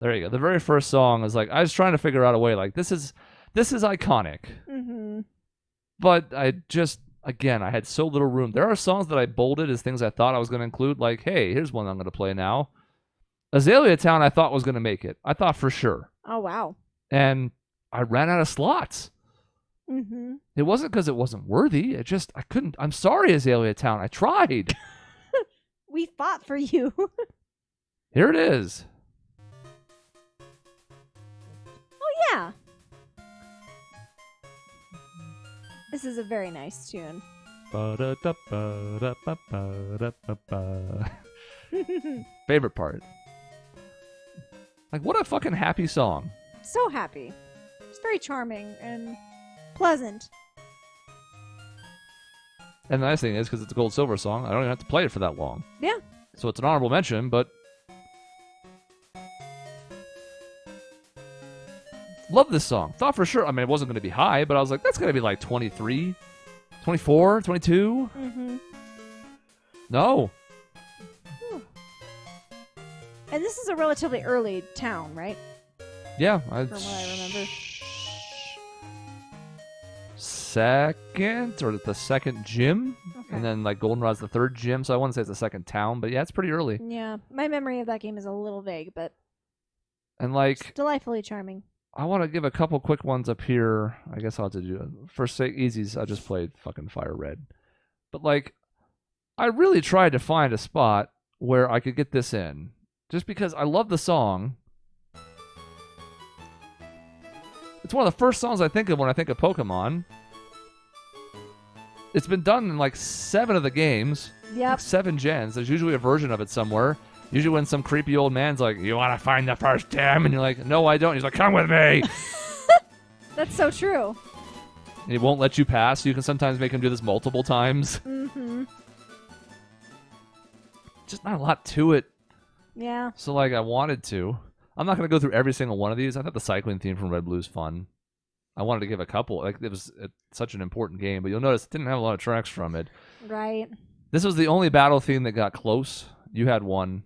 There you go. The very first song is like I was trying to figure out a way like this is iconic. Mm-hmm. But I just again I had so little room. There are songs that I bolded as things I thought I was going to include. Like, hey, here's one I'm going to play now. Azalea Town I thought was going to make it. I thought for sure. Oh wow. And I ran out of slots. Mm-hmm. It wasn't because it wasn't worthy. It just I couldn't. I'm sorry, Azalea Town. I tried. We fought for you. Here it is. Oh yeah. This is a very nice tune. Favorite part. Like, what a fucking happy song. So happy. It's very charming and pleasant. And the nice thing is, because it's a gold silver song, I don't even have to play it for that long. Yeah. So it's an honorable mention, but love this song. Thought for sure, I mean, it wasn't going to be high, but I was like, that's going to be like 23, 24, 22. Mm-hmm. No. And this is a relatively early town, right? Yeah. From what I remember. Second, or the second gym. Okay. And then like Goldenrod's the third gym, so I wouldn't say it's the second town, but yeah, it's pretty early. Yeah. My memory of that game is a little vague, but And like, it's delightfully charming. I want to give a couple quick ones up here. I guess I'll have to do for sake easies. I just played fucking Fire Red, but like, I really tried to find a spot where I could get this in, just because I love the song. It's one of the first songs I think of when I think of Pokemon. It's been done in like 7 of the games. Yep. Like 7 gens. There's usually a version of it somewhere. Usually when some creepy old man's like, you want to find the first gem? And you're like, no, I don't. He's like, come with me. That's so true. And he won't let you pass. So you can sometimes make him do this multiple times. Mm-hmm. Just not a lot to it. Yeah. So like I wanted to. I'm not going to go through every single one of these. I thought the cycling theme from Red Blue's fun. I wanted to give a couple. Like it was such an important game, but you'll notice it didn't have a lot of tracks from it. Right. This was the only battle theme that got close. You had one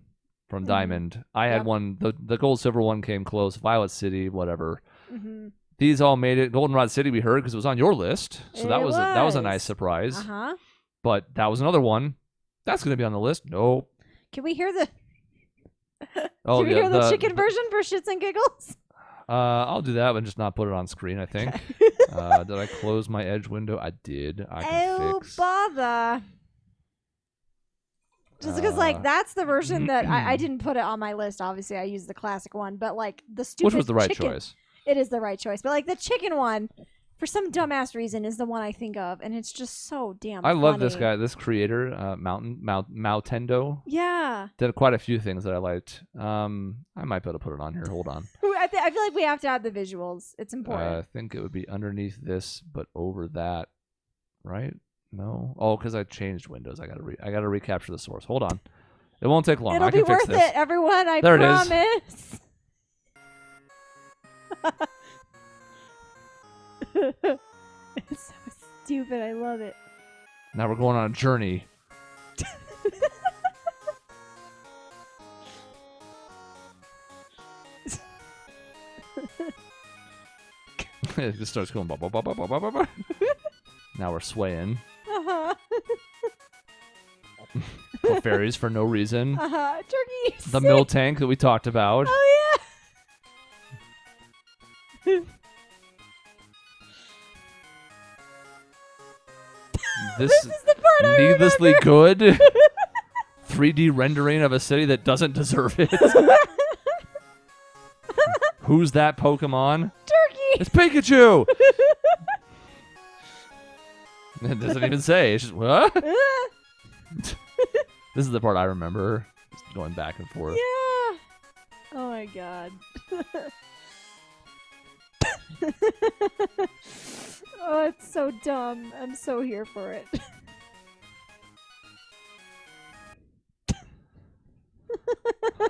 from Diamond. I had one. The gold silver one came close. Violet City, whatever. Mm-hmm. These all made it. Goldenrod City we heard because it was on your list, so that was a nice surprise. Uh-huh. But that was another one. That's going to be on the list. Nope. Can we hear the Oh, Can we hear the chicken version for shits and giggles? I'll do that, but just not put it on screen, I think. Did I close my Edge window? I did. I can fix. Bother. Just because, like, that's the version that I didn't put it on my list. Obviously, I used the classic one, but, like, the stupid Which was the right chicken, choice. It is the right choice. But, like, the chicken one, for some dumbass reason, is the one I think of, and it's just so damn I love this funny. guy, this creator, Mautendo. Yeah. Did quite a few things that I liked. I might be able to put it on here. Hold on. I feel like we have to add the visuals. It's important. I think it would be underneath this, but over that, right? No. Oh, because I changed windows. I gotta recapture the source. Hold on. It won't take long. It'll I can be fix worth this. it, everyone. I There promise. It's so stupid. I love it. Now we're going on a journey. It just starts going. Bah, bah, bah, bah, bah, bah, bah. Now we're swaying. Uh-huh. Fairies for no reason. Uh-huh. Turkey. The mill tank that we talked about. Oh, yeah. This is the part I needlessly remember. good 3D rendering of a city that doesn't deserve it. Who's that Pokemon? Turkey. It's Pikachu! It doesn't even say. It's just, what? This is the part I remember. Just going back and forth. Yeah. Oh, my God. Oh, it's so dumb. I'm so here for it.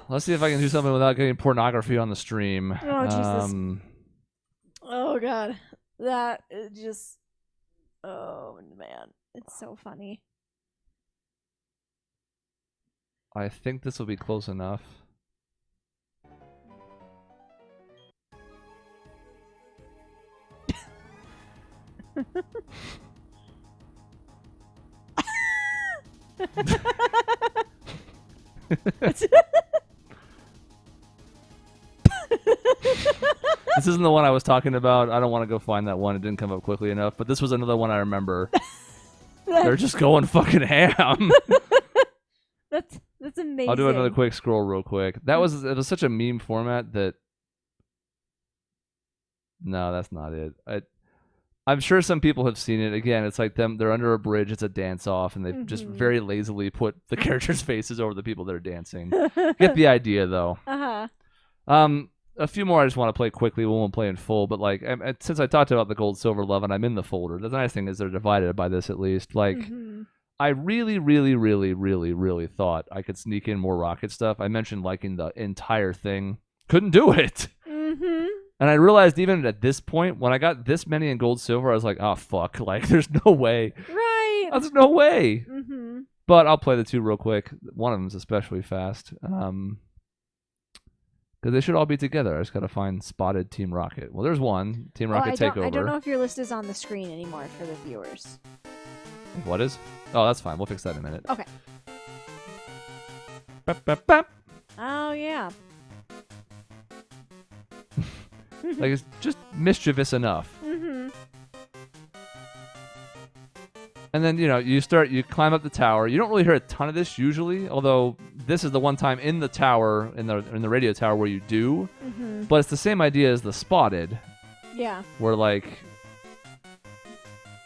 Let's see if I can do something without getting pornography on the stream. Oh, Jesus. Oh, God. That is just... Oh, man. It's so funny. I think this will be close enough. This isn't the one I was talking about. I don't want to go find that one. It didn't come up quickly enough. But this was another one I remember. They're just going fucking ham. That's amazing. I'll do another quick scroll real quick. It was such a meme format that... No, that's not it. I'm sure some people have seen it. Again, it's like they're under a bridge. It's a dance-off, and they just very lazily put the characters' faces over the people that are dancing. Get the idea, though. A few more I just want to play quickly. We won't play in full, but like since I talked about the gold, silver, love, and I'm in the folder, the nice thing is they're divided by this at least. Like, I really, really, really, really, really thought I could sneak in more rocket stuff. I mentioned liking the entire thing. Couldn't do it. And I realized even at this point, when I got this many in gold, silver, I was like, oh, fuck. Like, there's no way. Right. There's no way. But I'll play the two real quick. One of them's especially fast. Because they should all be together. I just got to find Spotted Team Rocket. Well, there's one. Team Rocket Takeover. I don't know if your list is on the screen anymore for the viewers. What is? Oh, that's fine. We'll fix that in a minute. Okay. Bap, bap, bap. Oh, yeah. Like, it's just mischievous enough. And then, you climb up the tower. You don't really hear a ton of this usually, although this is the one time in the tower, in the radio tower where you do. But it's the same idea as the Spotted. Yeah. Where, like,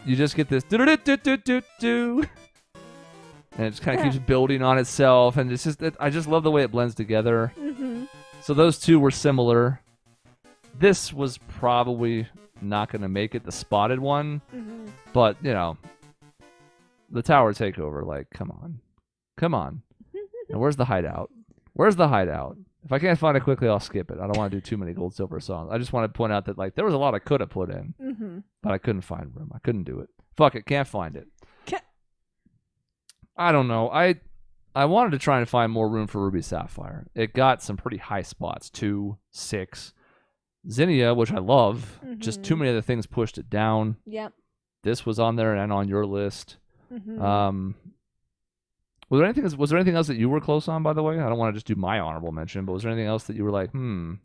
you just get this do-do-do-do-do-do. And it just kind of keeps building on itself. And it's just, I just love the way it blends together. So those two were similar. This was probably not going to make it, the Spotted one. But, the tower takeover, like, come on. Come on. And where's the hideout? Where's the hideout? If I can't find it quickly, I'll skip it. I don't want to do too many gold, silver songs. I just want to point out that, like, there was a lot I could have put in. But I couldn't find room. I couldn't do it. Fuck it. Can't find it. I don't know. I wanted to try and find more room for Ruby Sapphire. It got some pretty high spots. 2, 6. Zinnia, which I love. Just too many other things pushed it down. Yep. This was on there and on your list. Was there anything else that you were close on, by the way? I don't want to just do my honorable mention, but was there anything else that you were like, You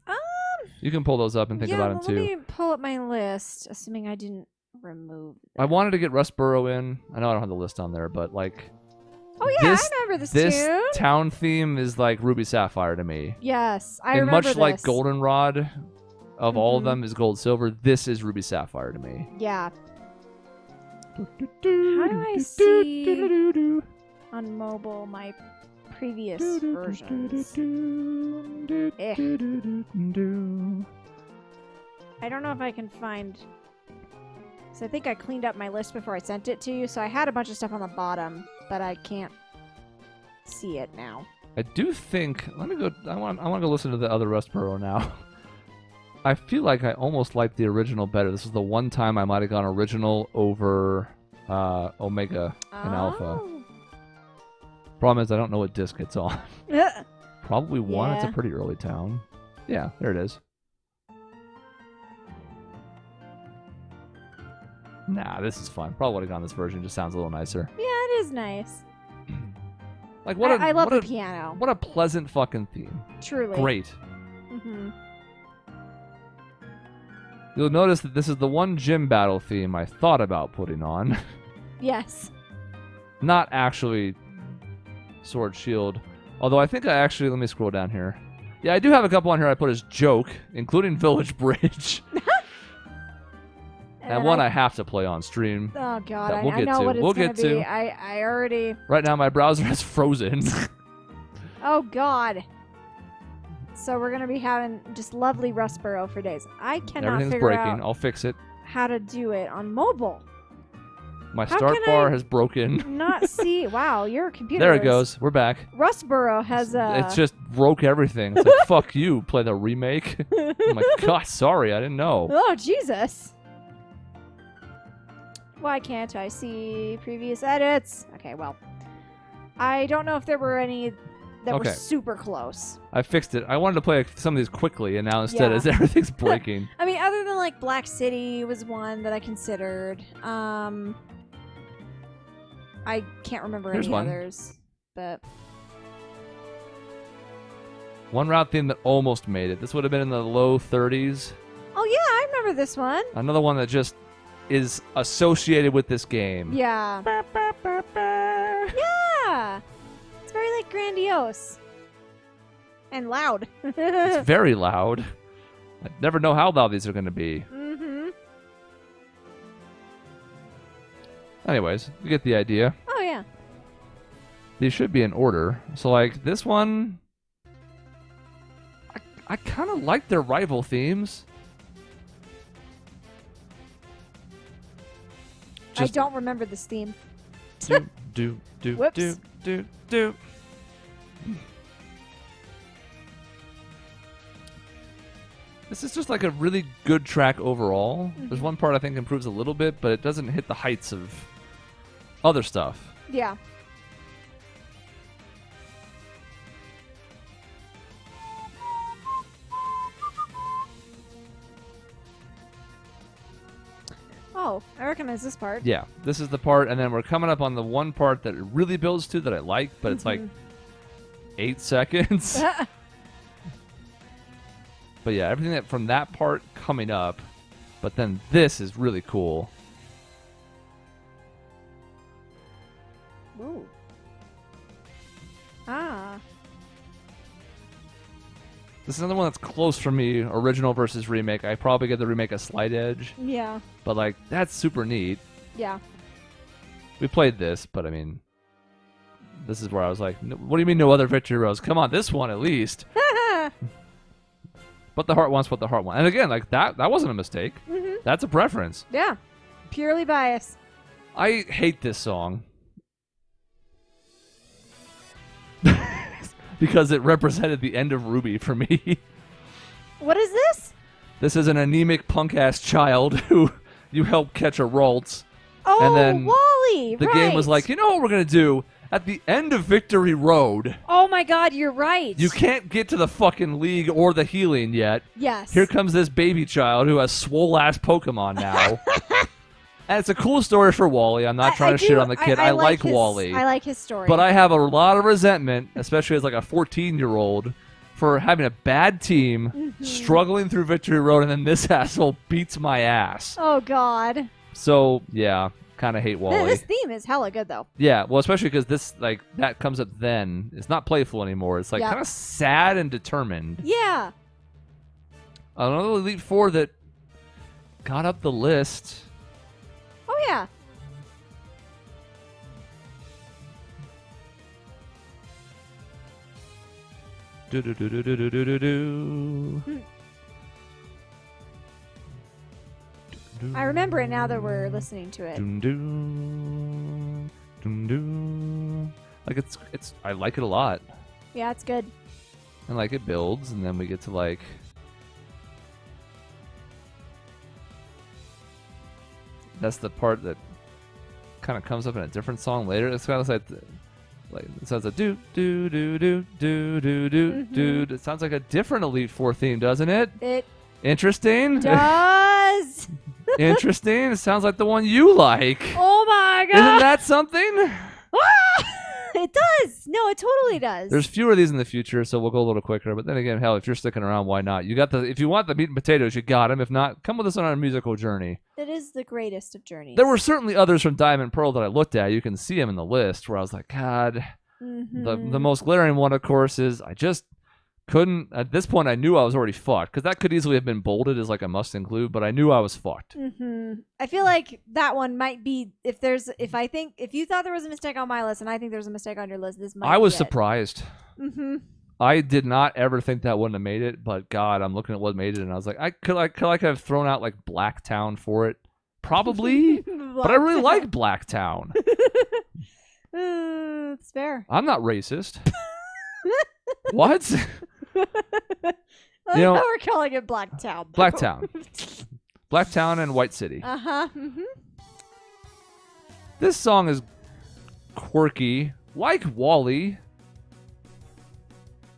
can pull those up and think about them too. Let me pull up my list, assuming I didn't remove them. I wanted to get Rustboro in. I know I don't have the list on there, but like... Oh yeah, I remember this tune. Town theme is like Ruby Sapphire to me. Yes, I remember this. And much like Goldenrod, of all of them is Gold Silver, this is Ruby Sapphire to me. Yeah. How do I see on mobile my previous versions? I don't know if I can find... So I think I cleaned up my list before I sent it to you, so I had a bunch of stuff on the bottom, but I can't see it now. I do think... Let me go... I want to go listen to the other Rustboro now. I feel like I almost liked the original better. This was the one time I might have gone original over Omega and Alpha. Problem is, I don't know what disc it's on. Probably 1. Yeah. It's a pretty early town. Yeah, there it is. Nah, this is fun. Probably would have gone this version. Just sounds a little nicer. Yeah, it is nice. Like I love the piano. What a pleasant fucking theme. Truly. Great. You'll notice that this is the one gym battle theme I thought about putting on. Yes. Not actually Sword Shield. Although I think I actually... Let me scroll down here. Yeah, I do have a couple on here I put as joke, including Village Bridge. And one I have to play on stream. Oh, God. We'll I know to. what it's we'll going get to be. to. I already... Right now, my browser is frozen. Oh, God. So we're going to be having just lovely Rustboro for days. I cannot Everything's figure breaking. out I'll fix it. how to do it on mobile. My How start can bar I has broken. Not see. Wow, your computer There it goes. We're back. Rustboro has a... It's just broke everything. It's like, fuck you. Play the remake. I'm like, God, sorry. I didn't know. Oh, Jesus. Why can't I see previous edits? Okay, well. I don't know if there were any that were super close. I fixed it. I wanted to play some of these quickly, and now instead, as everything's breaking. I mean, other than like Black City was one that I considered. I can't remember Here's any one. others, but One route theme that almost made it. This would have been in the low 30s. oh yeah, I remember this one. Another one that just is associated with this game. Yeah. Yeah. It's very like grandiose and loud. It's very loud. I never know how loud these are going to be. Mm-hmm. Anyways, you get the idea. Oh yeah. These should be in order. So, like, this one... I kind of like their rival themes. I don't remember this theme. Do, Whoops. do. This is just like a really good track overall. There's one part I think improves a little bit, but it doesn't hit the heights of other stuff. Yeah. Oh, I recognize this part. Yeah, this is the part, and then we're coming up on the one part that it really builds to that I like, but it's like 8 seconds. But yeah, everything that from that part coming up, but then this is really cool. Ooh. Ah. This is another one that's close for me, original versus remake. I probably give the remake a slight edge, Yeah. but like that's super neat. Yeah. We played this, but I mean, this is where I was like, what do you mean no other Victory Roads? Come on, this one at least. But the heart wants what the heart wants. And again, like that wasn't a mistake. Mm-hmm. That's a preference. Yeah. Purely biased. I hate this song. Because it represented the end of Ruby for me. What is this? This is an anemic punk-ass child who you help catch a waltz. Oh, And then Wally. The right. game was like, you know what we're going to do? At the end of Victory Road, Oh my God, you're right. you can't get to the fucking league or the healing yet. Yes. Here comes this baby child who has swole-ass Pokemon now. And it's a cool story for Wally. I'm not trying to shit on the kid. I like his, Wally. I like his story. But I have a lot of resentment, especially as like a 14-year-old, for having a bad team, struggling through Victory Road, and then this asshole beats my ass. Oh God. So, yeah, kind of hate Wally. This theme is hella good though. Yeah, well, especially because this, like, that comes up then. It's not playful anymore. It's, like, Yep. kind of sad and determined. Yeah. Another Elite Four that got up the list. Oh yeah. Do-do-do-do-do-do-do-do. I remember it now that we're listening to it. Dum-dum. Dum-dum. Like, it's I like it a lot. Yeah, it's good. And, like, it builds, and then we get to, like... That's the part that kind of comes up in a different song later. It's kind of like it sounds like do do do do do do do do. It sounds like a different Elite Four theme, doesn't it? It Interesting. does. Interesting. It sounds like the one you like. Oh my God. Isn't that something? It does. No, it totally does. There's fewer of these in the future, so we'll go a little quicker. But then again, hell, if you're sticking around, why not? You got the. If you want the meat and potatoes, you got them. If not, come with us on our musical journey. It is the greatest of journeys. There were certainly others from Diamond Pearl that I looked at. You can see them in the list where I was like, God. The most glaring one, of course, is I just couldn't. At this point, I knew I was already fucked because that could easily have been bolded as like a must include, but I knew I was fucked. I feel like that one might be if you thought there was a mistake on my list and I think there's a mistake on your list, this might. I was be surprised. I did not ever think that wouldn't have made it, but God, I'm looking at what made it, and I was like, I could have thrown out like Black Town for it, probably, but I really like Black Town. It's fair. I'm not racist. What? I know we're calling it Black Town. Black Town. Black Town and White City. This song is quirky, like Wally.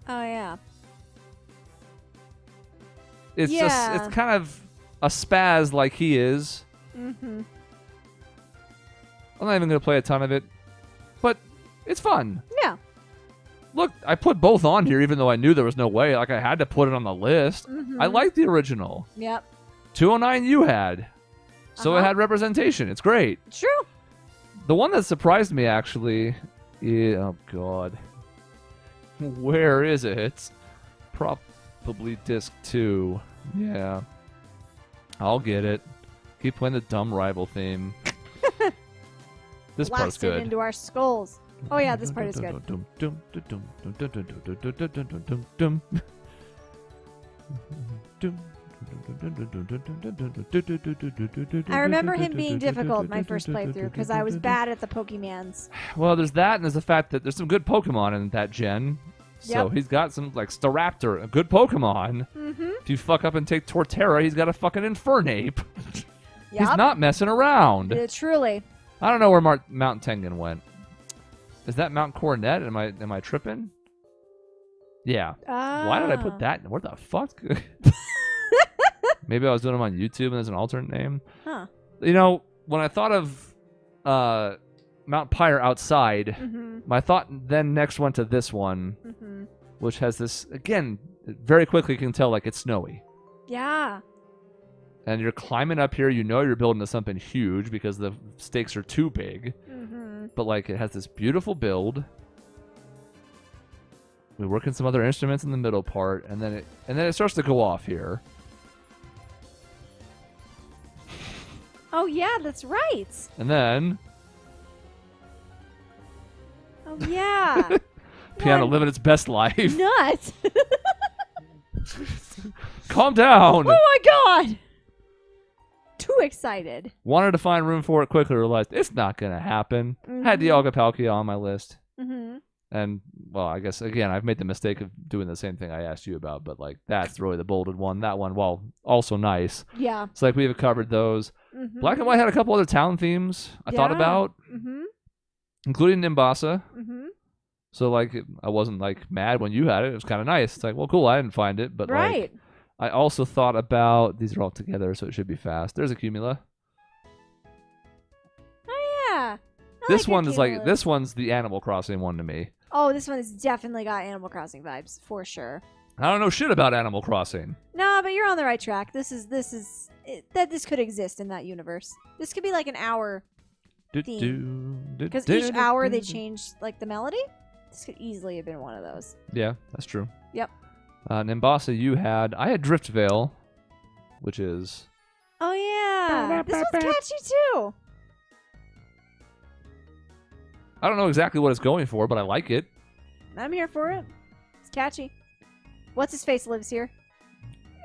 Oh yeah. It's just, it's kind of a spaz like he is. Mm-hmm. I'm not even going to play a ton of it, but it's fun. Yeah. Look, I put both on here even though I knew there was no way. Like, I had to put it on the list. Mm-hmm. I like the original. Yep. 209 you had. So it had representation. It's great. It's true. The one that surprised me, actually, oh, God. Where is it? Probably disc 2. Yeah. I'll get it. Keep playing the dumb rival theme. This part's Blasted good. into our skulls. Oh yeah, this part is good. I remember him being difficult my first playthrough because I was bad at the Pokemans. Well, there's that, and there's the fact that there's some good Pokemon in that gen. So Yep. he's got some, like, Staraptor, a good Pokemon. Mm-hmm. If you fuck up and take Torterra, he's got a fucking Infernape. Yep. He's not messing around. Truly. I don't know where Mount Tengen went. Is that Mount Coronet? Am I tripping? Yeah. Why did I put that? Where the fuck? Maybe I was doing them on YouTube and there's an alternate name. Huh. You know, when I thought of Mount Pyre outside, my thought then next went to this one, which has this, again, very quickly you can tell, like, it's snowy. Yeah. And you're climbing up here, you know you're building to something huge because the stakes are too big. But, like, it has this beautiful build. We work in some other instruments in the middle part, and then it starts to go off here. Oh yeah, that's right. And then Oh yeah. piano What? living its best life. Nuts. Calm down. Oh my god. Too excited. Wanted to find room for it quickly, realized it's not going to happen. Had Dialga Palkia on my list. And, well, I guess, again, I've made the mistake of doing the same thing I asked you about, but, like, that's really the bolded one. That one, while also nice. Yeah. It's like we've covered those. Black and White had a couple other town themes I thought about, including Nimbasa. So, like, I wasn't, like, mad when you had it. It was kind of nice. It's like, well, cool, I didn't find it, but, like, I also thought about, these are all together, so it should be fast. There's a Cumula. Oh yeah. This one is like, this one's the Animal Crossing one to me. Oh, this one has definitely got Animal Crossing vibes for sure. I don't know shit about Animal Crossing. No, but you're on the right track. This could exist in that universe. This could be like an hour theme. Because each hour they change like the melody. This could easily have been one of those. Yeah, that's true. Yep. Nimbasa, I had Drift Veil, which is... Oh yeah, this one's catchy too. I don't know exactly what it's going for, but I like it. I'm here for it. It's catchy. What's his face lives here?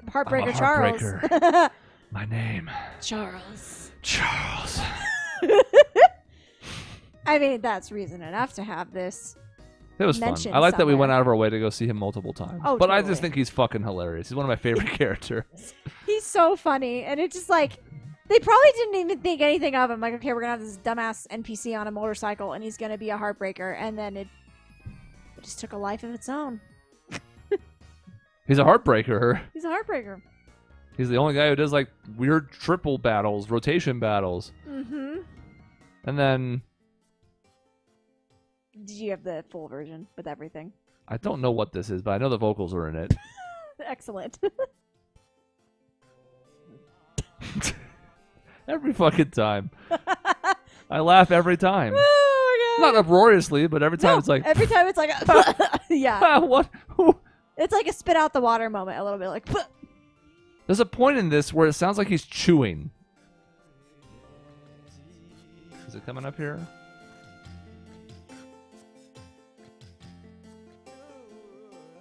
Heartbreaker, I'm a Charles. heartbreaker. My name. Charles. Charles. I mean, that's reason enough to have this. It was fun. mentioned I like that we somewhere. went out of our way to go see him multiple times. Oh, but I totally. just think he's fucking hilarious. He's one of my favorite characters. He's so funny, and it's just like they probably didn't even think anything of him. Like, okay, we're gonna have this dumbass NPC on a motorcycle, and he's gonna be a heartbreaker, and then it just took a life of its own. He's a heartbreaker. He's a heartbreaker. He's the only guy who does, like, weird triple battles, rotation battles. Mm-hmm. And then... Did you have the full version with everything? I don't know what this is, but I know the vocals are in it. Excellent. Every fucking time. I laugh every time. Oh my god. Not uproariously, but every time No, it's like... every time it's like yeah. What? It's like a spit out the water moment a little bit, like There's a point in this where it sounds like he's chewing. Is it coming up here?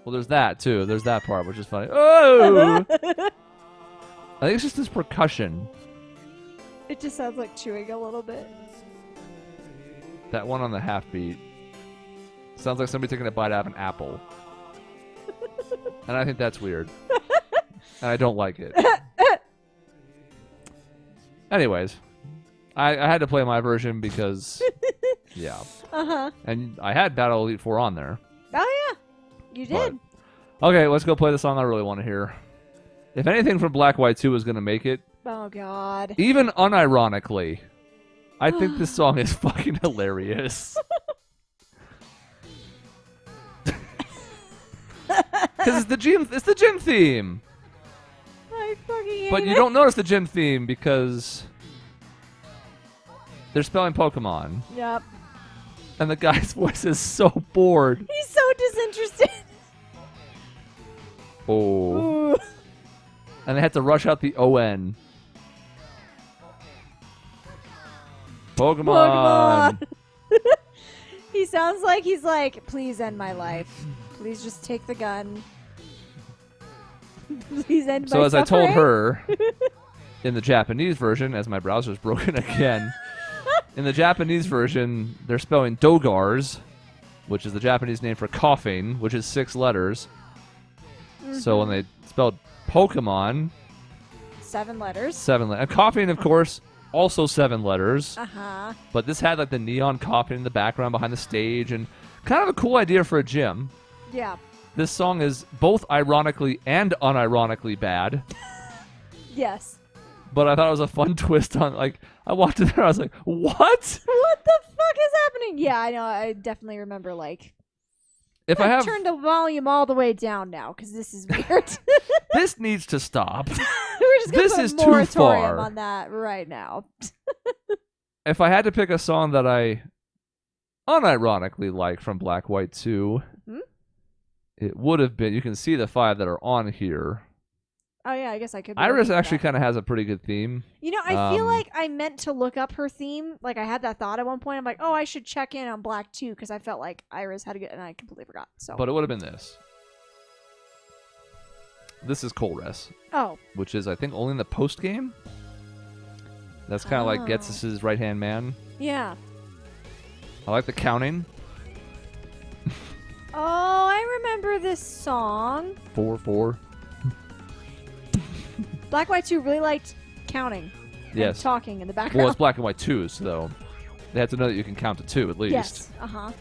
Well, there's that, too. There's that part, which is funny. Oh! I think it's just this percussion. It just sounds like chewing a little bit. That one on the half beat. Sounds like somebody taking a bite out of an apple. And I think that's weird. And I don't like it. Anyways, I had to play my version because, yeah. Uh-huh. And I had Battle Elite 4 on there. Oh, yeah. You did. But, okay, let's go play the song I really want to hear. If anything from Black White 2 is going to make it, Oh God. Even unironically, I think this song is fucking hilarious. Because it's the gym theme. I fucking hate But you it. don't notice the gym theme because they're spelling Pokemon. Yep. And the guy's voice is so bored. He's so disinterested. Oh. Ooh. And they had to rush out the ON. Pokemon. He sounds like he's like, please end my life. Please just take the gun. Please end my So as I told suffering. her in the Japanese version, as my browser's broken again, in the Japanese version, they're spelling Dogars, which is the Japanese name for coughing, which is 6 letters. So when they spelled Pokemon, 7 letters. 7 letters. And coughing, of course, also 7 letters. Uh-huh. But this had like the neon coughing in the background behind the stage, and kind of a cool idea for a gym. Yeah. This song is both ironically and unironically bad. Yes. But I thought it was a fun twist on, like, I walked in there, I was like, what? What the fuck is happening? Yeah, I know. I definitely remember, like, If I have, turned the volume all the way down now because this is weird. this needs to stop. We're just gonna This put is a too moratorium far. on that right now. If I had to pick a song that I unironically like from Black White 2, it would have been, you can see the 5 that are on here. Oh yeah, I guess I could. Be Iris looking at actually that. kind of has a pretty good theme. You know, I feel like I meant to look up her theme. Like I had that thought at one point. I'm like, oh, I should check in on Black 2 because I felt like Iris had a good, and I completely forgot. So. But it would have been this. This is Colress, Oh. which is, I think, only in the post game. That's kind of like Oh. Gets's right-hand man. Yeah. I like the counting. Oh, I remember this song. 4-4. Black White 2 really liked counting. Yes. And talking in the background. Well, it's black and white 2, so they have to know that you can count to 2 at least. Yes. Uh huh.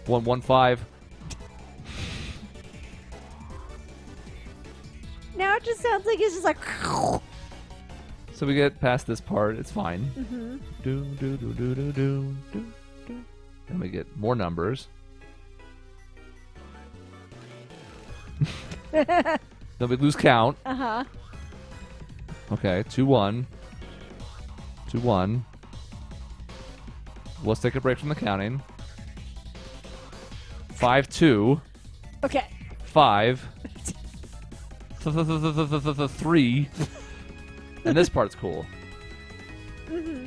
1-1-5. Now it just sounds like it's just like. So we get past this part. It's fine. Mm-hmm. Do do do do do do do do. Then we get more numbers. Then we lose count. Uh-huh. Okay, 2-1. 2-1. Let's take a break from the counting. 5-2. Okay. 5. 3. And this part's cool. Mm-hmm.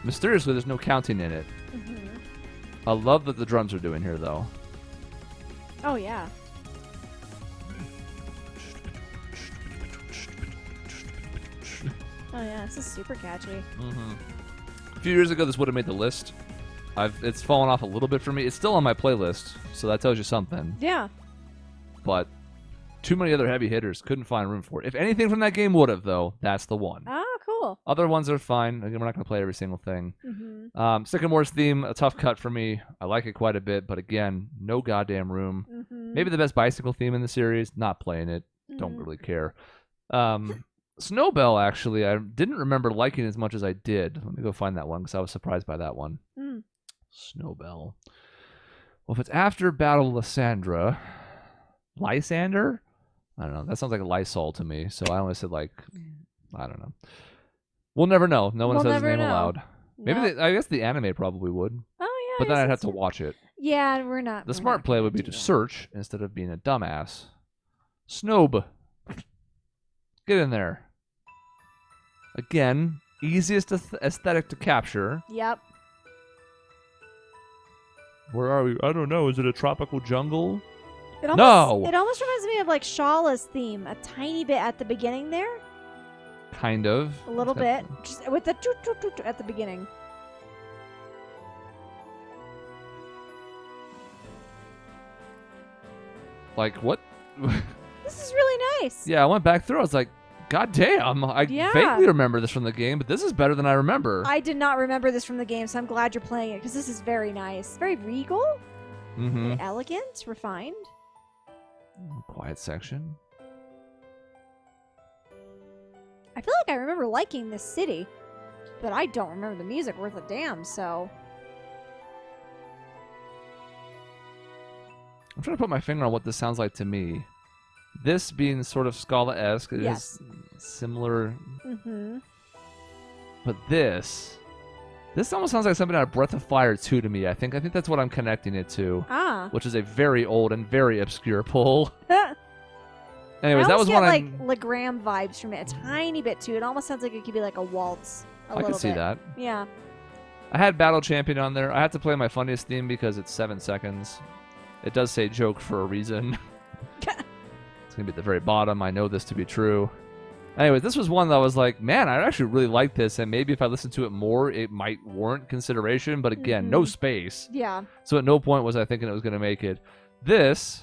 Mysteriously, there's no counting in it. Mm-hmm. I love that the drums are doing here, though. Oh, yeah. Oh, yeah. This is super catchy. Mm-hmm. A few years ago, this would have made the list. It's fallen off a little bit for me. It's still on my playlist, so that tells you something. Yeah. But too many other heavy hitters. Couldn't find room for it. If anything from that game would have, though, that's the one. Oh, cool. Other ones are fine. Again, we're not going to play every single thing. Mm-hmm. Sycamore's theme, a tough cut for me. I like it quite a bit, but again, no goddamn room. Mm-hmm. Maybe the best bicycle theme in the series. Not playing it. Don't really care. Snowbell, actually, I didn't remember liking as much as I did. Let me go find that one because I was surprised by that one. Mm. Snowbell. Well, if it's after Battle Lysandra, Lysander? I don't know. That sounds like a Lysol to me. So I always said, like, I don't know. We'll never know. No one We'll says his never name know. aloud. Maybe No. I guess the anime probably would. Oh, yeah. But then I I'd guess have to that's true. watch it. Yeah, we're not. The we're smart not play gonna would be do to that. search instead of being a dumbass. Snob. Get in there. Again, easiest aesthetic to capture. Yep. Where are we? I don't know. Is it a tropical jungle? It almost, No! It almost reminds me of like Shala's theme a tiny bit at the beginning there. Kind of. A little It's got- bit. Just with the toot, toot, toot at the beginning. Like, what? This is really nice. Yeah, I went back through. I was like, God damn. I Yeah. vaguely remember this from the game, but this is better than I remember. I did not remember this from the game, so I'm glad you're playing it because this is very nice. Very regal, Mm-hmm. elegant, refined. Quiet section. I feel like I remember liking this city, but I don't remember the music worth a damn, so... I'm trying to put my finger on what this sounds like to me. This being sort of Scala-esque, it is similar. Mm-hmm. But this almost sounds like something out of Breath of Fire 2 to me. I think that's what I'm connecting it to. Ah. Which is a very old and very obscure pull. I Anyways, that was one like Legram vibes from it a tiny bit too. It almost sounds like it could be like a waltz. I can see that. Yeah. I had Battle Champion on there. I had to play my funniest theme because it's 7 seconds. It does say joke for a reason. It's going to be at the very bottom. I know this to be true. Anyways, this was one that I was like, man, I actually really like this, and maybe if I listened to it more, it might warrant consideration, but again, no space. Yeah. So at no point was I thinking it was going to make it. This...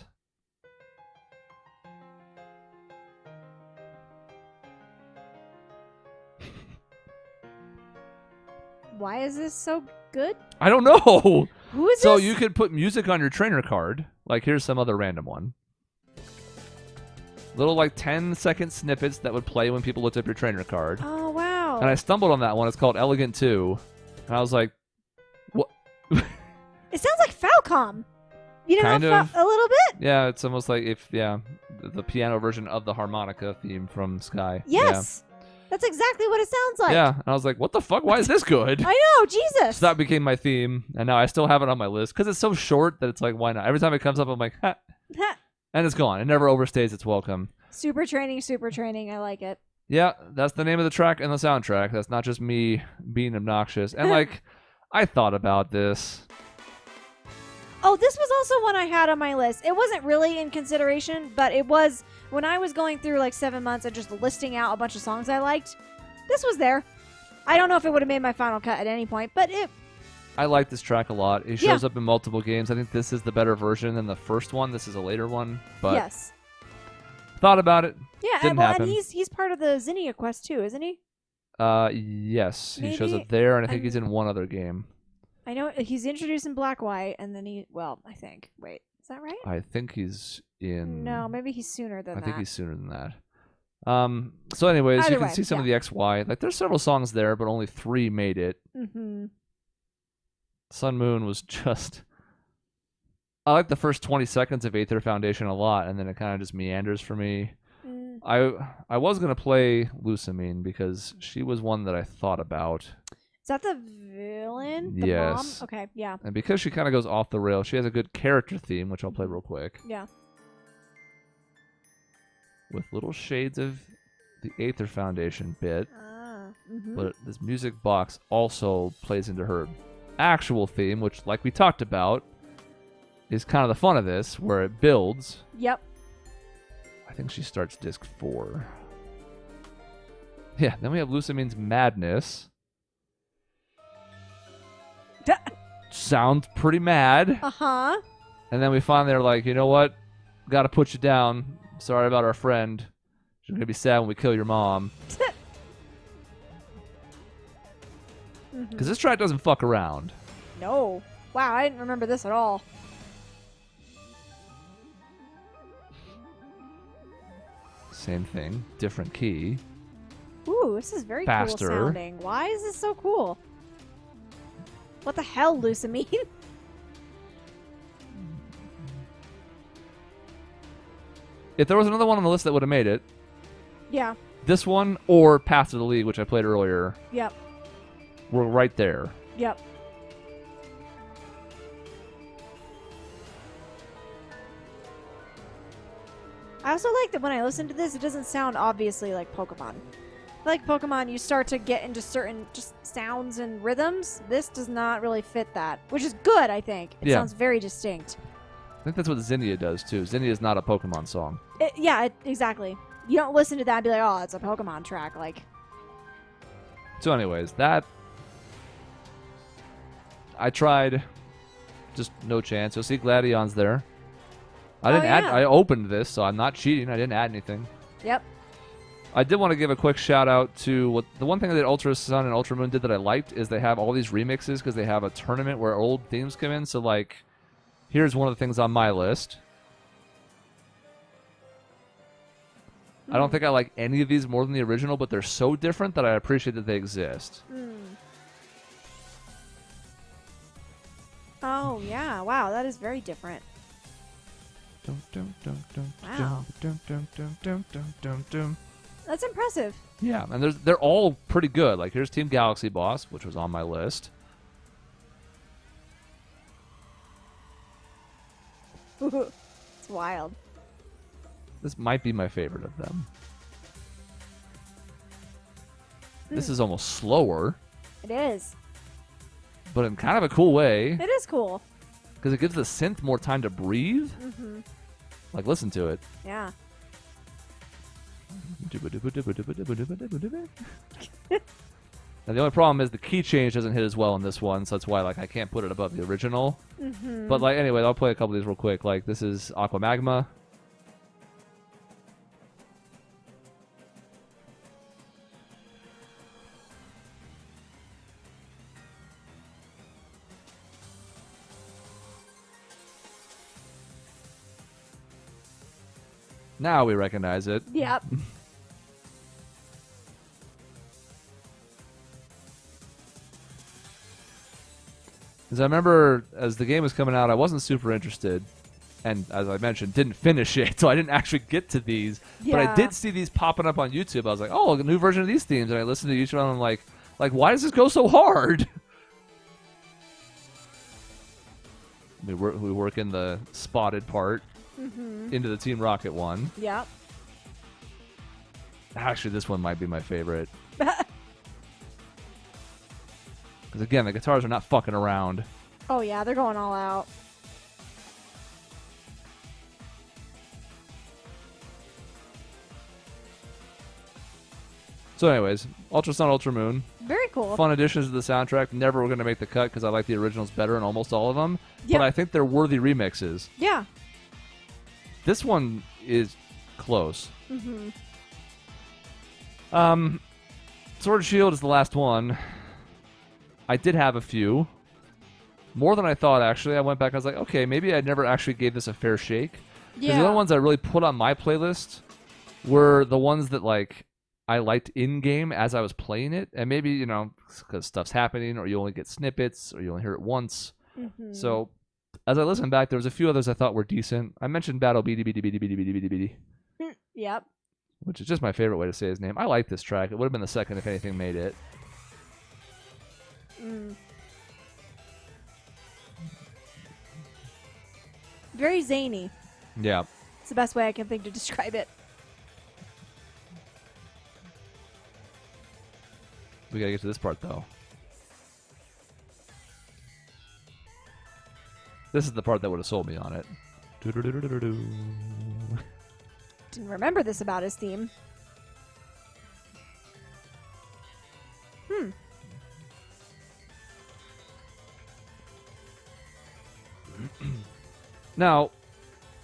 Why is this so good? I don't know! Who is so this? you could put music on your trainer card. Like, here's some other random one. Little, like, 10-second snippets that would play when people looked up your trainer card. Oh, wow. And I stumbled on that one. It's called Elegant 2. And I was like, what? It sounds like Falcom. You know, kind of. A little bit? Yeah, it's almost like the piano version of the harmonica theme from Sky. Yes. Yeah. That's exactly what it sounds like. Yeah, and I was like, what the fuck? Why is this good? I know, Jesus. So that became my theme, and now I still have it on my list because it's so short that it's like, why not? Every time it comes up, I'm like, ha. And it's gone. It never overstays its welcome. Super training. I like it. Yeah, that's the name of the track and the soundtrack. That's not just me being obnoxious. And like, I thought about this. Oh, this was also one I had on my list. It wasn't really in consideration, but it was when I was going through like 7 months and just listing out a bunch of songs I liked. This was there. I don't know if it would have made my final cut at any point, but it... I like this track a lot. It shows up in multiple games. I think this is the better version than the first one. This is a later one, but yes. Thought about it. Yeah, Didn't happen. And he's part of the Zinnia quest too, isn't he? Yes. He shows up there, and I think he's in one other game. I know he's introduced in Black White, and then I think. Wait, is that right? I think he's in... No, maybe he's sooner than that. I think he's sooner than that. So anyways, you can see some of the XY. Like, there's several songs there, but only 3 made it. Mm-hmm. Sun Moon was just... I like the first 20 seconds of Aether Foundation a lot, and then it kind of just meanders for me. Mm. I was going to play Lusamine because she was one that I thought about. Is that the villain? The yes. mom? Okay, yeah. And because she kind of goes off the rail, she has a good character theme, which I'll play real quick. Yeah. With little shades of the Aether Foundation bit. Mm-hmm. But this music box also plays into her actual theme, which, like we talked about, is kind of the fun of this, where it builds. Yep. I think she starts disc 4. Yeah, then we have Lusamine's Madness. Sounds pretty mad. Uh-huh. And then we finally are like, you know what? Gotta put you down. Sorry about our friend. She's gonna be sad when we kill your mom. Because this track doesn't fuck around. No. Wow, I didn't remember this at all. Same thing, different key. Ooh, this is very faster. Cool sounding. Why is this so cool? What the hell, Lusamine? If there was another one on the list that would have made it. Yeah. This one or Path to the League, which I played earlier. Yep. We're right there. Yep. I also like that when I listen to this, it doesn't sound obviously like Pokemon. Like Pokemon, you start to get into certain just sounds and rhythms. This does not really fit that, which is good, I think. It sounds very distinct. I think that's what Zinnia does, too. Zinnia is not a Pokemon song. Exactly. You don't listen to that and be like, oh, it's a Pokemon track. Like. So anyways, that... I tried. Just no chance. You'll see Gladion's there. I didn't add... I opened this, so I'm not cheating. I didn't add anything. Yep. I did want to give a quick shout out to what the one thing that Ultra Sun and Ultra Moon did that I liked is they have all these remixes because they have a tournament where old themes come in. So like, here's one of the things on my list. I don't think I like any of these more than the original, but they're so different that I appreciate that they exist. Oh, yeah. Wow, that is very different. Wow. That's impressive. Yeah, and they're all pretty good. Like, here's Team Galaxy Boss, which was on my list. It's wild. This might be my favorite of them. This is almost slower. It is. But in kind of a cool way. It is cool. Because it gives the synth more time to breathe. Like, listen to it. Yeah. Now, the only problem is the key change doesn't hit as well in this one, so that's why like I can't put it above the original. But like anyway, I'll play a couple of these real quick. Like this is Aqua Magma. Now we recognize it. Yep. Because I remember as the game was coming out, I wasn't super interested. And as I mentioned, didn't finish it, so I didn't actually get to these. Yeah. But I did see these popping up on YouTube. I was like, oh, a new version of these themes. And I listened to YouTube and I'm like, why does this go so hard? We work in the spotted part into the Team Rocket one. Yep. Actually, this one might be my favorite. Because again, the guitars are not fucking around. Oh yeah, they're going all out. So anyways, Ultra Sun, Ultra Moon. Very cool. Fun additions to the soundtrack. Never were going to make the cut because I like the originals better in almost all of them. Yep. But I think they're worthy remixes. Yeah. This one is close. Sword and Shield is the last one. I did have a few. More than I thought, actually. I went back, I was like, okay, maybe I never actually gave this a fair shake. Because the other ones I really put on my playlist were the ones that, like, I liked in-game as I was playing it. And maybe, you know, because stuff's happening, or you only get snippets, or you only hear it once. So, as I listened back, there was a few others I thought were decent. I mentioned Battle BD. Yep. Which is just my favorite way to say his name. I like this track. It would have been the second if anything made it. Very zany. Yeah. It's the best way I can think to describe it. We gotta get to this part, though. This is the part that would have sold me on it. Didn't remember this about his theme. Now,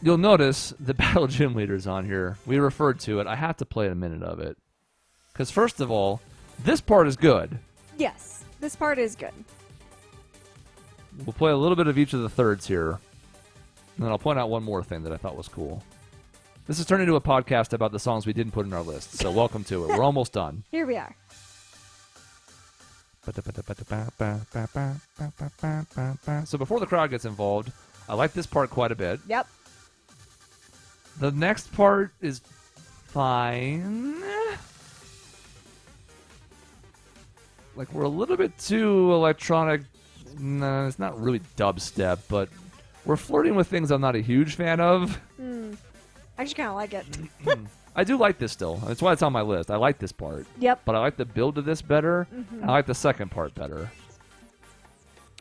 you'll notice the Battle Gym Leader's on here. We referred to it. I have to play a minute of it. Because first of all, this part is good. Yes, this part is good. We'll play a little bit of each of the thirds here. And then I'll point out one more thing that I thought was cool. This has turned into a podcast about the songs we didn't put in our list, so welcome to it. We're almost done. Here we are. So before the crowd gets involved, I like this part quite a bit. Yep. The next part is fine. Like, we're a little bit too electronic. No, it's not really dubstep, but we're flirting with things I'm not a huge fan of. I actually kind of like it. I do like this still. That's why it's on my list. I like this part. Yep. But I like the build to this better. And I like the second part better.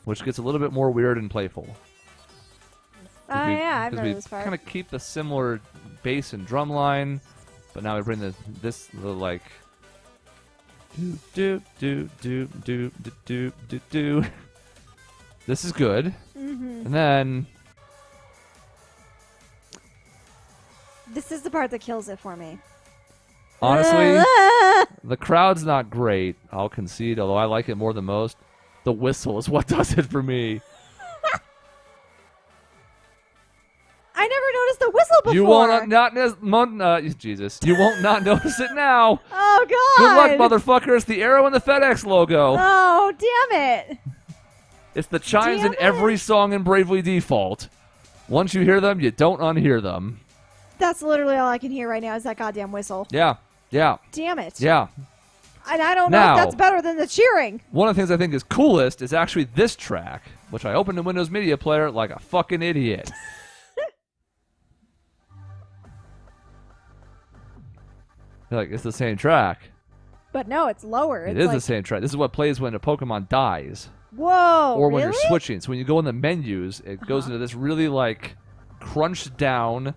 Which gets a little bit more weird and playful. Yeah, I've heard this part. Kind of keep the similar bass and drum line, but now we bring the like do. This is good. And then this is the part that kills it for me. honestly, the crowd's not great. I'll concede, although I like it more than most. The whistle is what does it for me. I never noticed the whistle before. You won't Jesus. You won't not notice it now. Oh, God. Good luck, motherfuckers. The arrow and the FedEx logo. Oh, damn it. It's the chimes in every song in Bravely Default. Once you hear them, you don't unhear them. That's literally all I can hear right now is that goddamn whistle. Yeah. Damn it. Yeah. And I don't know if that's better than the cheering. One of the things I think is coolest is actually this track, which I opened in Windows Media Player like a fucking idiot. Like, it's the same track. But no, it's lower. It is the same track. This is what plays when a Pokemon dies. Whoa, or when you're switching. So when you go in the menus, it goes into this really, like, crunched down,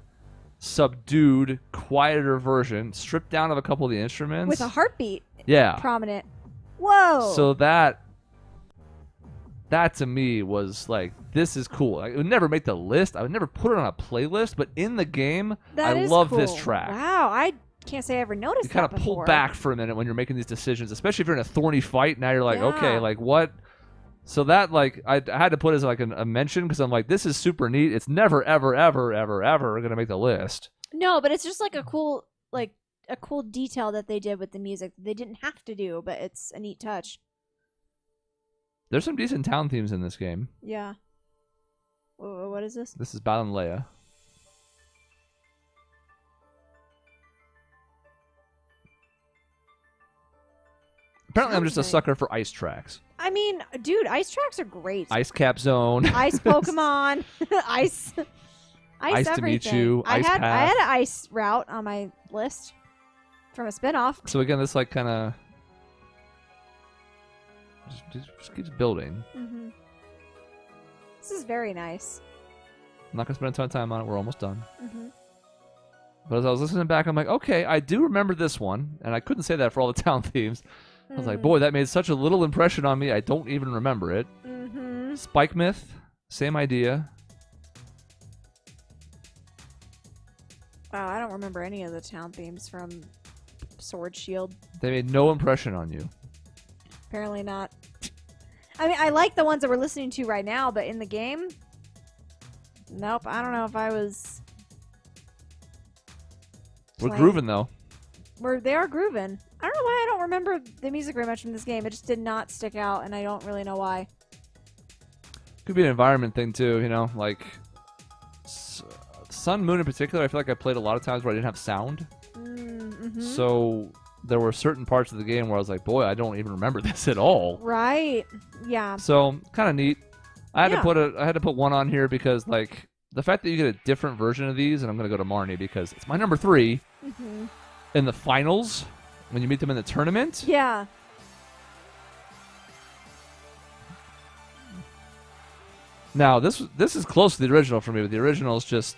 subdued, quieter version, stripped down of a couple of the instruments. With a heartbeat. Yeah. Prominent. Whoa. So that to me was like, this is cool. It would never make the list. I would never put it on a playlist, but in the game, I love this track. Wow, I can't say I ever noticed that before. You kind of pull back for a minute when you're making these decisions, especially if you're in a thorny fight. Now you're like, okay, like what? So that, like, I had to put as like a mention because I'm like, this is super neat. It's never, ever, ever, ever, ever going to make the list. No, but it's just like a cool detail that they did with the music that they didn't have to do, but it's a neat touch. There's some decent town themes in this game. Yeah. What is this? This is Azalea. Apparently, I'm just a sucker for ice tracks. I mean, dude, ice tracks are great. Ice Cap Zone. Ice Pokemon. Ice to meet you. I had an ice route on my list from a spinoff. So again, this like kind of just keeps building. Mm-hmm. This is very nice. I'm not gonna spend a ton of time on it. We're almost done. Mm-hmm. But as I was listening back, I'm like, okay, I do remember this one, and I couldn't say that for all the town themes. I was like, boy, that made such a little impression on me. I don't even remember it. Mm-hmm. Spike Myth, same idea. Wow, I don't remember any of the town themes from Sword Shield. They made no impression on you. Apparently not. I mean, I like the ones that we're listening to right now, but in the game, nope. I don't know if I was. We're grooving though. They are grooving. I don't know why I don't remember the music very much from this game. It just did not stick out, and I don't really know why. Could be an environment thing too, you know, like Sun Moon in particular. I feel like I played a lot of times where I didn't have sound, so there were certain parts of the game where I was like, boy, I don't even remember this at all. Right? Yeah. So kind of neat. I had to put one on here because like the fact that you get a different version of these, and I'm gonna go to Marnie because it's my number 3 in the finals. When you meet them in the tournament? Yeah. Now, this is close to the original for me, but the original is just...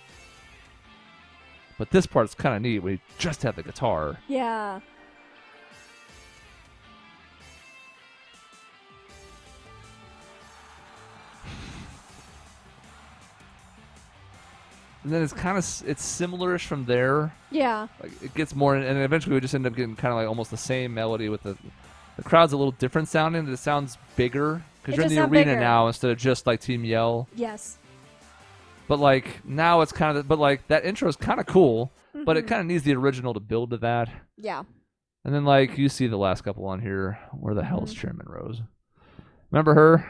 But this part's kind of neat. We just have the guitar. Yeah. And then it's kind of similar-ish from there. Yeah. Like it gets more, and eventually we just end up getting kind of like almost the same melody with the crowd's a little different sounding. It sounds bigger because you're in the arena now instead of just like Team Yell. Yes. But like now it's kind of, but like that intro is kind of cool, but it kind of needs the original to build to that. Yeah. And then like you see the last couple on here. Where the hell's Chairman Rose? Remember her?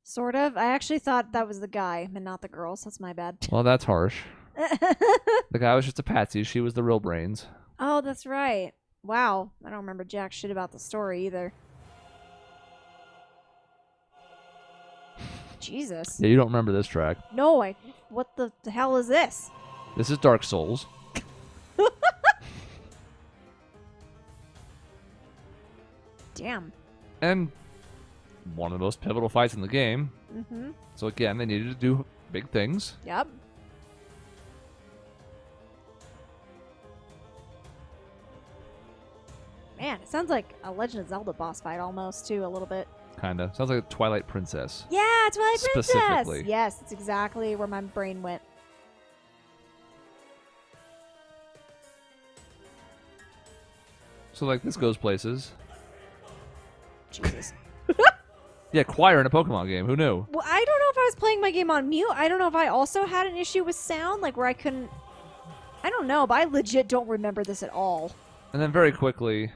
Sort of. I actually thought that was the guy and not the girl, so that's my bad. Well, that's harsh. The guy was just a patsy. She was the real brains. Oh, that's right. Wow. I don't remember jack shit about the story either. Jesus. Yeah, you don't remember this track. No, what the hell is this? This is Dark Souls. Damn. And one of the most pivotal fights in the game. So again, they needed to do big things. Yep. Man, it sounds like a Legend of Zelda boss fight almost, too, a little bit. Kinda. Sounds like a Twilight Princess. Yeah, Twilight Princess! Specifically. Yes, that's exactly where my brain went. So, like, this goes places. Jesus. Yeah, choir in a Pokemon game. Who knew? Well, I don't know if I was was playing my game on mute, I don't know if I also had an issue with sound, like where I couldn't... I don't know, but I legit don't remember this at all. And then very quickly,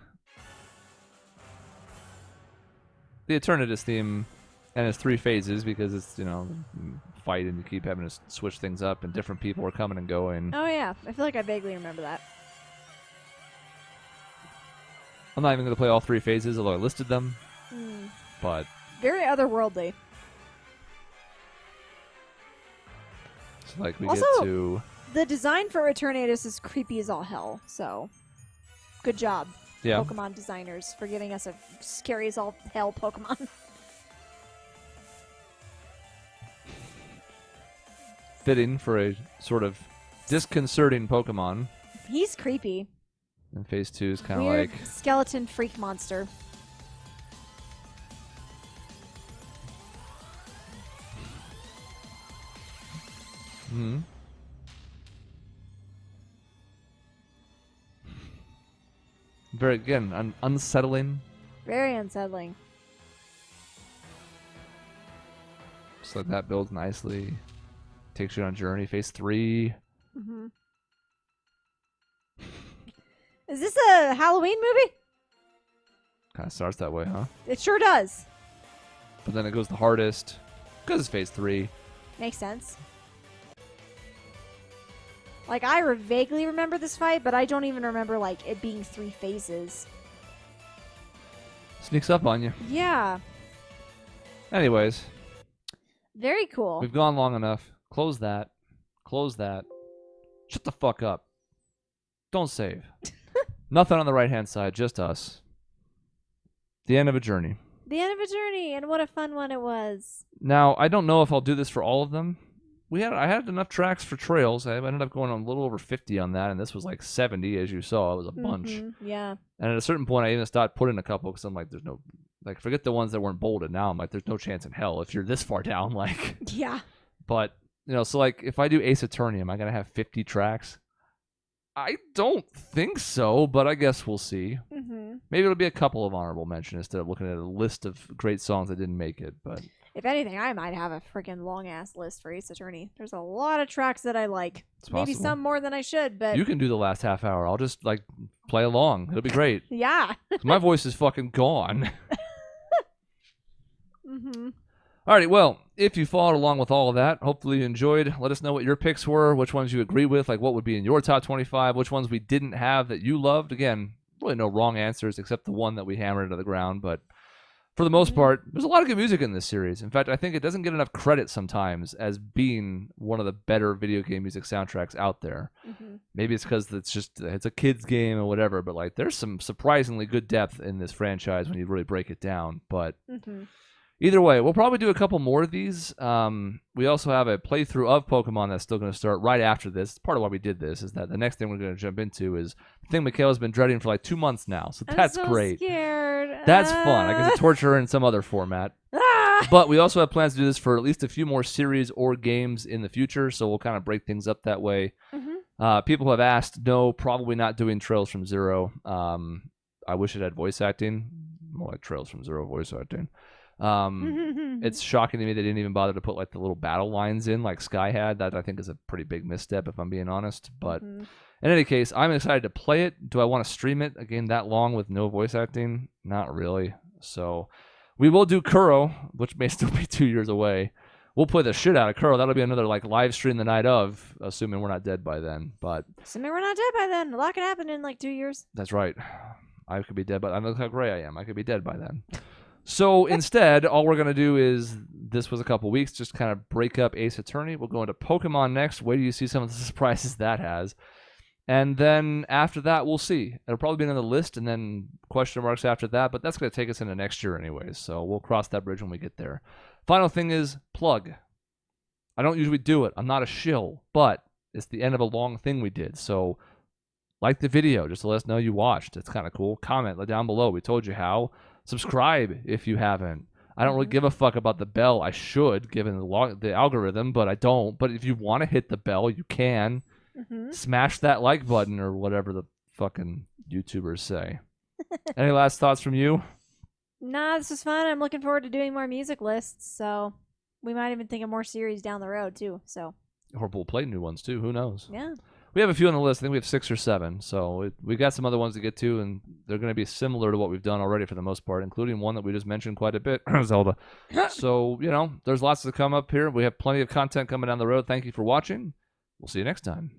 the Eternatus theme and its 3 phases, because it's, you know, fight and you keep having to switch things up and different people are coming and going. Oh yeah, I feel like I vaguely remember that. I'm not even going to play all 3 phases, although I listed them. But very otherworldly. It's like we also, get to... the design for Eternatus is creepy as all hell, so good job, Pokemon designers, for giving us a scary as all hell Pokemon. Fitting for a sort of disconcerting Pokemon. He's creepy. And phase 2 is kind of like... like... skeleton freak monster. Very, again, unsettling. Very unsettling. Just like that builds nicely. Takes you on a journey. Phase 3. Is this a Halloween movie? Kind of starts that way, huh? It sure does. But then it goes the hardest. Because it's phase 3. Makes sense. Like, I vaguely remember this fight, but I don't even remember, like, it being 3 phases. Sneaks up on you. Yeah. Anyways. Very cool. We've gone long enough. Close that. Close that. Shut the fuck up. Don't save. Nothing on the right-hand side, just us. The end of a journey. The end of a journey, and what a fun one it was. Now, I don't know if I'll do this for all of them. I had enough tracks for trails. I ended up going on a little over 50 on that, and this was like 70, as you saw. It was a bunch. Yeah. And at a certain point, I even started putting a couple because I'm like, there's no... Like, forget the ones that weren't bolded. Now I'm like, there's no chance in hell if you're this far down. Like... Yeah. But, you know, so like, if I do Ace Attorney, am I going to have 50 tracks? I don't think so, but I guess we'll see. Maybe it'll be a couple of honorable mentions instead of looking at a list of great songs that didn't make it. But if anything, I might have a freaking long-ass list for Ace Attorney. There's a lot of tracks that I like. Maybe some more than I should, but... You can do the last half hour. I'll just, like, play along. It'll be great. Yeah. My voice is fucking gone. Alrighty, well, if you followed along with all of that, hopefully you enjoyed. Let us know what your picks were, which ones you agree with, like what would be in your top 25, which ones we didn't have that you loved. Again, really no wrong answers except the one that we hammered into the ground, but for the most part, there's a lot of good music in this series. In fact, I think it doesn't get enough credit sometimes as being one of the better video game music soundtracks out there. Maybe it's because it's a kid's game or whatever, but like there's some surprisingly good depth in this franchise when you really break it down. But either way, we'll probably do a couple more of these. We also have a playthrough of Pokemon that's still going to start right after this. Part of why we did this is that the next thing we're going to jump into is the thing Michaela's been dreading for like 2 months now. So that's I'm so great. Scared. That's fun. I get to torture her in some other format. But we also have plans to do this for at least a few more series or games in the future, so we'll kind of break things up that way. People have asked, no, probably not doing Trails from Zero. I wish it had voice acting. More like Trails from Zero voice acting. It's shocking to me they didn't even bother to put like the little battle lines in like Sky had. That I think is a pretty big misstep if I'm being honest. But in any case, I'm excited to play it. Do I want to stream it again that long with no voice acting? Not really. So we will do Kuro, which may still be 2 years away. We'll play the shit out of Kuro. That'll be another like live stream the night of, assuming we're not dead by then. But assuming we're not dead by then, a lot can happen in like 2 years. That's right. I could be dead, but I look how gray I am. I could be dead by then. So instead, all we're going to do is, this was a couple weeks, just kind of break up Ace Attorney. We'll go into Pokemon next. Wait till you see some of the surprises that has. And then after that, we'll see. It'll probably be on the list and then question marks after that, but that's going to take us into next year anyways. So we'll cross that bridge when we get there. Final thing is plug. I don't usually do it. I'm not a shill, but it's the end of a long thing we did. So like the video, just to let us know you watched. It's kind of cool. Comment down below. We told you how. Subscribe if you haven't. I don't really give a fuck about the bell. I should, given the algorithm, but I don't. But if you want to hit the bell, you can. Smash that like button or whatever the fucking YouTubers say. Any last thoughts from you? Nah, this was fun. I'm looking forward to doing more music lists, so We might even think of more series down the road too. So. Or we'll play new ones too. Who knows? Yeah. We have a few on the list. I think we have 6 or 7. So we got some other ones to get to, and they're going to be similar to what we've done already for the most part, including one that we just mentioned quite a bit, Zelda. So, there's lots to come up here. We have plenty of content coming down the road. Thank you for watching. We'll see you next time.